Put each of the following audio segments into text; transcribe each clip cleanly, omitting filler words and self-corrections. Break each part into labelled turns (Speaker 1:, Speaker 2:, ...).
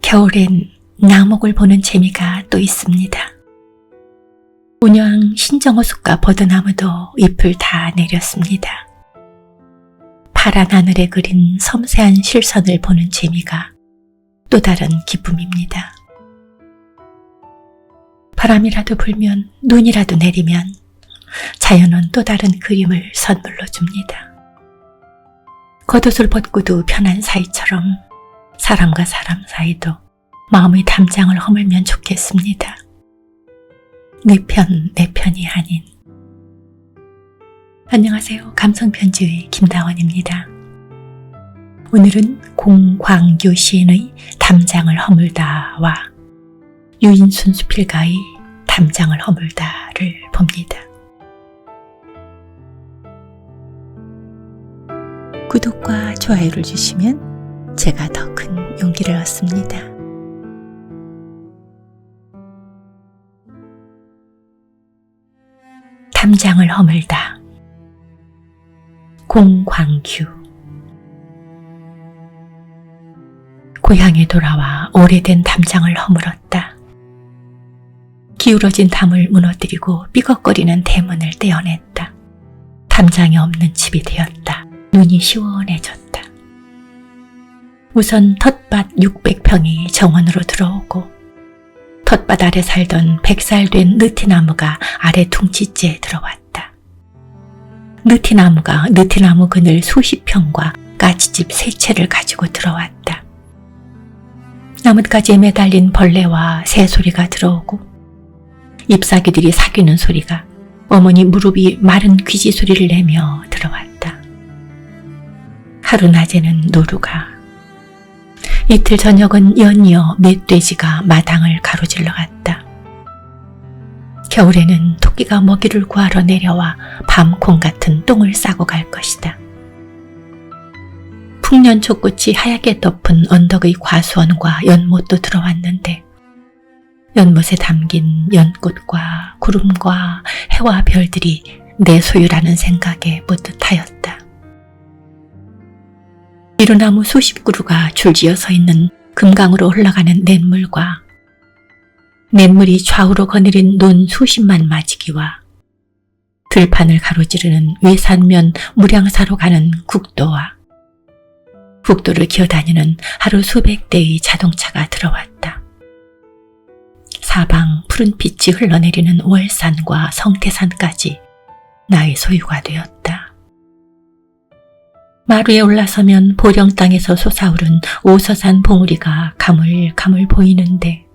Speaker 1: 겨울엔 나목을 보는 재미가 또 있습니다. 운영 신정호숫가 버드나무도 잎을 다 내렸습니다. 파란 하늘에 그린 섬세한 실선을 보는 재미가 또 다른 기쁨입니다. 바람이라도 불면, 눈이라도 내리면 자연은 또 다른 그림을 선물로 줍니다. 겉옷을 벗고도 편한 사이처럼 사람과 사람 사이도 마음의 담장을 허물면 좋겠습니다. 네 편, 내 편이 아닌. 안녕하세요. 감성편지의 김다원입니다. 오늘은 공광규 시인의 담장을 허물다와 유인순 수필가의 담장을 허물다를 봅니다. 구독과 좋아요를 주시면 제가 더 큰 용기를 얻습니다. 담장을 허물다. 공광규. 고향에 돌아와 오래된 담장을 허물었다. 기울어진 담을 무너뜨리고 삐걱거리는 대문을 떼어냈다. 담장이 없는 집이 되었다. 눈이 시원해졌다. 우선 텃밭 600평이 정원으로 들어오고 텃밭 아래 살던 100살 된 느티나무가 아래 둥지째 들어왔다. 느티나무가 느티나무 그늘 수십 평과 까치집 3채를 가지고 들어왔다. 나뭇가지에 매달린 벌레와 새소리가 들어오고 잎사귀들이 사귀는 소리가 어머니 무릎이 마른 귀지 소리를 내며 들어왔다. 하루 낮에는 노루가, 이틀 저녁은 연이어 멧돼지가 마당을 가로질러 갔다. 겨울에는 토끼가 먹이를 구하러 내려와 밤콩 같은 똥을 싸고 갈 것이다. 풍년초꽃이 하얗게 덮은 언덕의 과수원과 연못도 들어왔는데 연못에 담긴 연꽃과 구름과 해와 별들이 내 소유라는 생각에 뿌듯하였다. 미루나무 수십 그루가 줄지어 서 있는 금강으로 흘러가는 냇물과 냇물이 좌우로 거느린 논 수십만 마지기와 들판을 가로지르는 외산면 무량사로 가는 국도와 국도를 기어다니는 하루 수백 대의 자동차가 들어왔다. 사방 푸른 빛이 흘러내리는 월산과 성태산까지 나의 소유가 되었다. 마루에 올라서면 보령 땅에서 솟아오른 오서산 봉우리가 가물가물 보이는데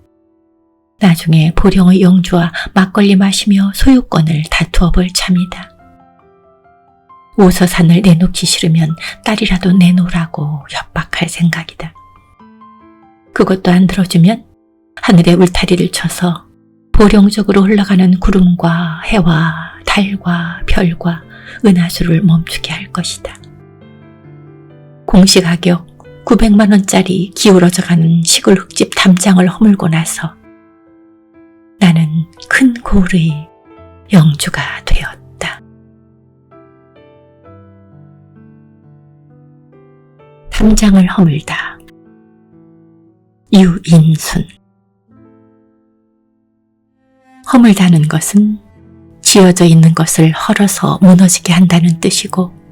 Speaker 1: 나중에 보령의 영주와 막걸리 마시며 소유권을 다투어 볼 참이다. 오서산을 내놓기 싫으면 딸이라도 내놓으라고 협박할 생각이다. 그것도 안 들어주면 하늘에 울타리를 쳐서 보령 쪽으로 흘러가는 구름과 해와 달과 별과 은하수를 멈추게 할 것이다. 공시가격 900만 원짜리 기울어져가는 시골 흙집 담장을 허물고 나서 나는 큰 고을의 영주가 되었다. 담장을 허물다. 유인순. 허물다는 것은 지어져 있는 것을 헐어서 무너지게 한다는 뜻이고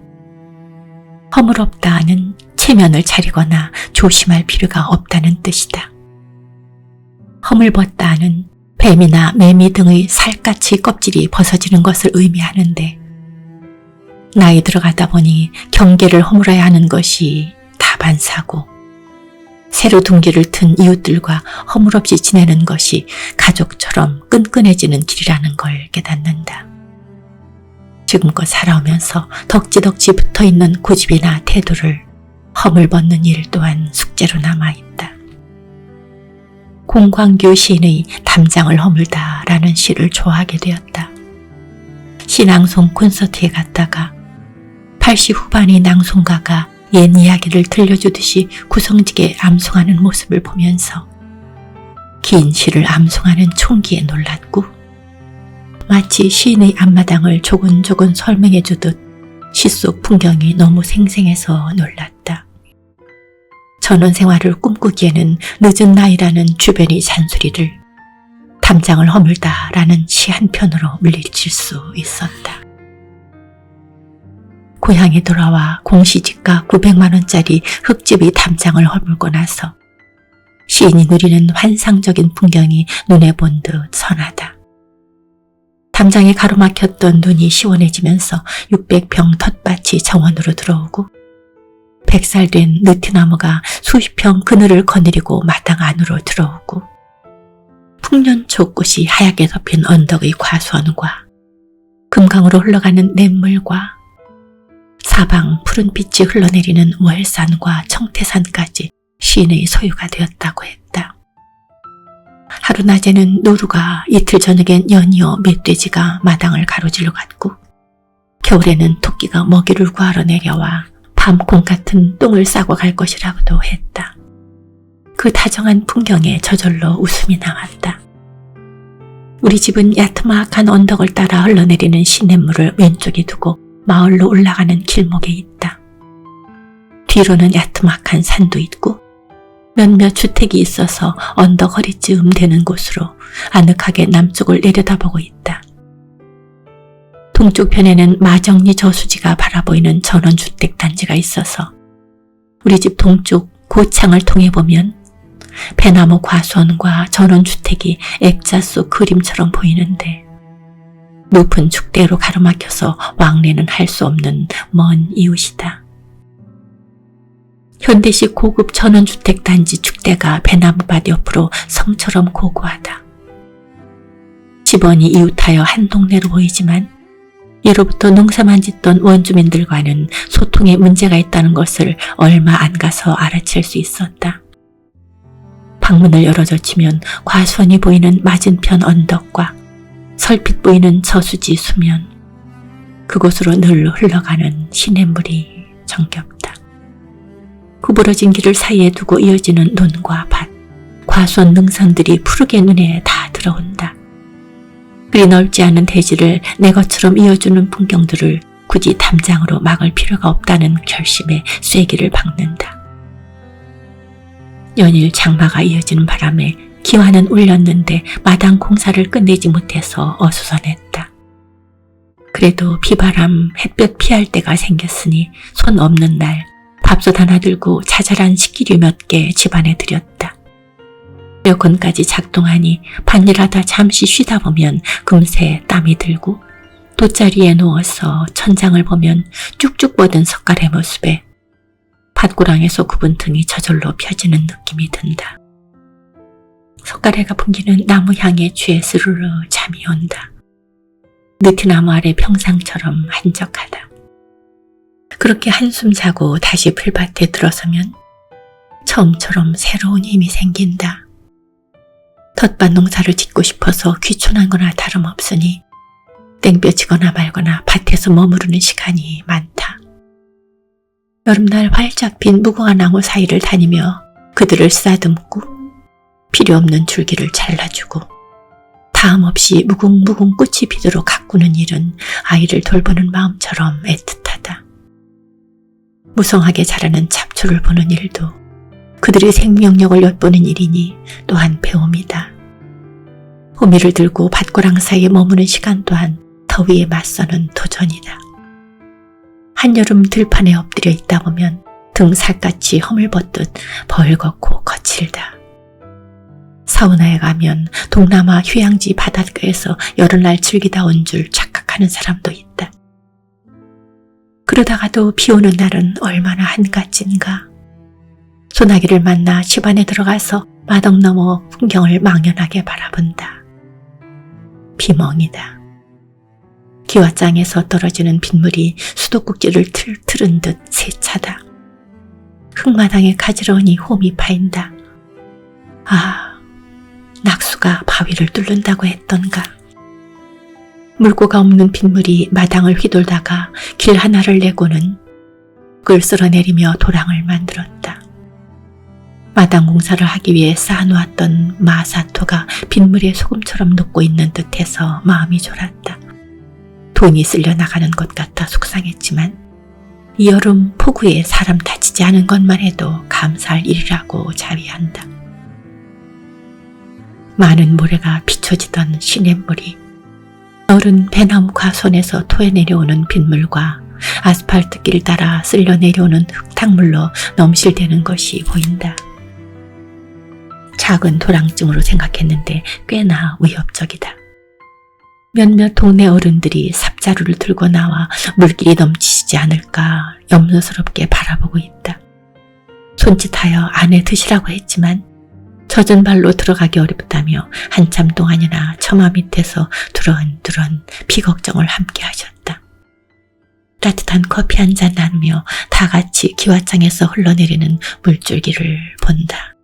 Speaker 1: 허물없다는 체면을 차리거나 조심할 필요가 없다는 뜻이다. 허물벗다는 뱀이나 매미 등의 살갗의 껍질이 벗어지는 것을 의미하는데 나이 들어가다 보니 경계를 허물어야 하는 것이 다반사고 새로 둥기를 튼 이웃들과 허물없이 지내는 것이 가족처럼 끈끈해지는 길이라는 걸 깨닫는다. 지금껏 살아오면서 덕지덕지 붙어있는 고집이나 태도를 허물벗는 일 또한 숙제로 남아있다. 공광규 시인의 담장을 허물다 라는 시를 좋아하게 되었다. 시낭송 콘서트에 갔다가 80 후반의 낭송가가 옛 이야기를 들려주듯이 구성지게 암송하는 모습을 보면서 긴 시를 암송하는 총기에 놀랐고 마치 시인의 앞마당을 조곤조곤 설명해 주듯 시 속 풍경이 너무 생생해서 놀랐다. 전원 생활을 꿈꾸기에는 늦은 나이라는 주변의 잔소리를 담장을 허물다라는 시 한 편으로 물리칠 수 있었다. 고향에 돌아와 공시지가 900만 원짜리 흙집의 담장을 허물고 나서 시인이 누리는 환상적인 풍경이 눈에 본 듯 선하다. 담장에 가로막혔던 눈이 시원해지면서 600평 텃밭이 정원으로 들어오고 100살 된 느티나무가 수십 평 그늘을 거느리고 마당 안으로 들어오고 풍년초 꽃이 하얗게 덮인 언덕의 과수원과 금강으로 흘러가는 냇물과 사방 푸른 빛이 흘러내리는 월산과 청태산까지 시인의 소유가 되었다고 했다. 하루 낮에는 노루가, 이틀 저녁엔 연이어 멧돼지가 마당을 가로질러 갔고 겨울에는 토끼가 먹이를 구하러 내려와 밤콩 같은 똥을 싸고 갈 것이라고도 했다. 그 다정한 풍경에 저절로 웃음이 나왔다. 우리 집은 야트막한 언덕을 따라 흘러내리는 시냇물을 왼쪽에 두고 마을로 올라가는 길목에 있다. 뒤로는 야트막한 산도 있고 몇몇 주택이 있어서 언덕 허리쯤 되는 곳으로 아늑하게 남쪽을 내려다보고 있다. 동쪽 편에는 마정리 저수지가 바라보이는 전원주택단지가 있어서 우리 집 동쪽 고창을 통해 보면 배나무 과수원과 전원주택이 액자 속 그림처럼 보이는데 높은 축대로 가로막혀서 왕래는 할 수 없는 먼 이웃이다. 현대식 고급 전원주택단지 축대가 배나무밭 옆으로 성처럼 고고하다. 집원이 이웃하여 한 동네로 보이지만 예로부터 농사만 짓던 원주민들과는 소통에 문제가 있다는 것을 얼마 안 가서 알아챌 수 있었다. 방문을 열어젖히면 과수원이 보이는 맞은편 언덕과 설핏 보이는 저수지 수면, 그곳으로 늘 흘러가는 시냇물이 정겹다. 구부러진 길을 사이에 두고 이어지는 논과 밭, 과수원 능선들이 푸르게 눈에 다 들어온다. 그리 넓지 않은 대지를 내 것처럼 이어주는 풍경들을 굳이 담장으로 막을 필요가 없다는 결심에 쐐기를 박는다. 연일 장마가 이어지는 바람에 기와는 울렸는데 마당 공사를 끝내지 못해서 어수선했다. 그래도 비바람, 햇볕 피할 때가 생겼으니 손 없는 날 밥솥 하나 들고 자잘한 식기류 몇 개 집안에 들였다. 에어컨까지 작동하니 밭일하다 잠시 쉬다 보면 금세 땀이 들고 돗자리에 누워서 천장을 보면 쭉쭉 뻗은 석갈의 모습에 밭고랑에서 굽은 등이 저절로 펴지는 느낌이 든다. 석가래가 풍기는 나무 향에 취해 스르르 잠이 온다. 느티나무 아래 평상처럼 한적하다. 그렇게 한숨 자고 다시 풀밭에 들어서면 처음처럼 새로운 힘이 생긴다. 텃밭 농사를 짓고 싶어서 귀촌한 거나 다름없으니 땡볕이거나 말거나 밭에서 머무르는 시간이 많다. 여름날 활짝 핀 무궁화 나무 사이를 다니며 그들을 쓰다듬고 필요 없는 줄기를 잘라주고 다음 없이 무궁무궁 꽃이 피도록 가꾸는 일은 아이를 돌보는 마음처럼 애틋하다. 무성하게 자라는 잡초를 보는 일도 그들의 생명력을 엿보는 일이니 또한 배움이다. 호미를 들고 밭고랑 사이에 머무는 시간 또한 더위에 맞서는 도전이다. 한여름 들판에 엎드려 있다 보면 등 살갗이 허물벗듯 벌겋고 거칠다. 사우나에 가면 동남아 휴양지 바닷가에서 여름날 즐기다 온 줄 착각하는 사람도 있다. 그러다가도 비 오는 날은 얼마나 한가진가. 소나기를 만나 집안에 들어가서 마당 너머 풍경을 망연하게 바라본다. 비멍이다. 기와장에서 떨어지는 빗물이 수도꼭지를 틀은 듯 세차다. 흙마당에 가지런히 홈이 파인다. 아, 낙수가 바위를 뚫는다고 했던가. 물고가 없는 빗물이 마당을 휘돌다가 길 하나를 내고는 흙을 쓸어내리며 도랑을 만들었다. 마당 공사를 하기 위해 쌓아놓았던 마사토가 빗물에 소금처럼 녹고 있는 듯해서 마음이 졸았다. 돈이 쓸려 나가는 것 같아 속상했지만 이 여름 폭우에 사람 다치지 않은 것만 해도 감사할 일이라고 자위한다. 많은 모래가 비춰지던 시냇물이 어른 배나무 과손에서 토해내려오는 빗물과 아스팔트 길 따라 쓸려 내려오는 흙탕물로 넘실대는 것이 보인다. 작은 도랑증으로 생각했는데 꽤나 위협적이다. 몇몇 동네 어른들이 삽자루를 들고 나와 물길이 넘치지 않을까 염려스럽게 바라보고 있다. 손짓하여 안에 드시라고 했지만 젖은 발로 들어가기 어렵다며 한참 동안이나 처마 밑에서 두런두런 비걱정을 함께 하셨다. 따뜻한 커피 한 잔 나누며 다 같이 기와장에서 흘러내리는 물줄기를 본다.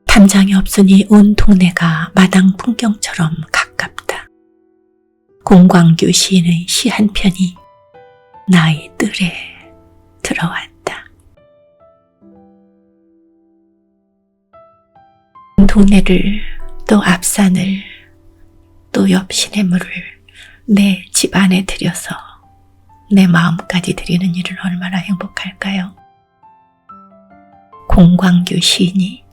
Speaker 1: 담장이 없으니 온 동네가 마당 풍경처럼 가깝다. 공광규 시인의 시 한 편이 나의 뜰에 들어왔다. 동네를 또 앞산을 또 옆 시냇물을 내 집 안에 들여서 내 마음까지 드리는 일은 얼마나 행복할까요? 공광규 시인이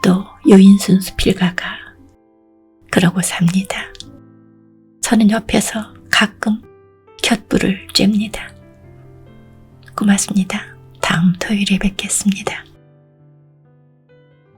Speaker 1: 또 유인순 수필가가 그러고 삽니다. 저는 옆에서 가끔 곁불을 쬐입니다. 고맙습니다. 다음 토요일에 뵙겠습니다.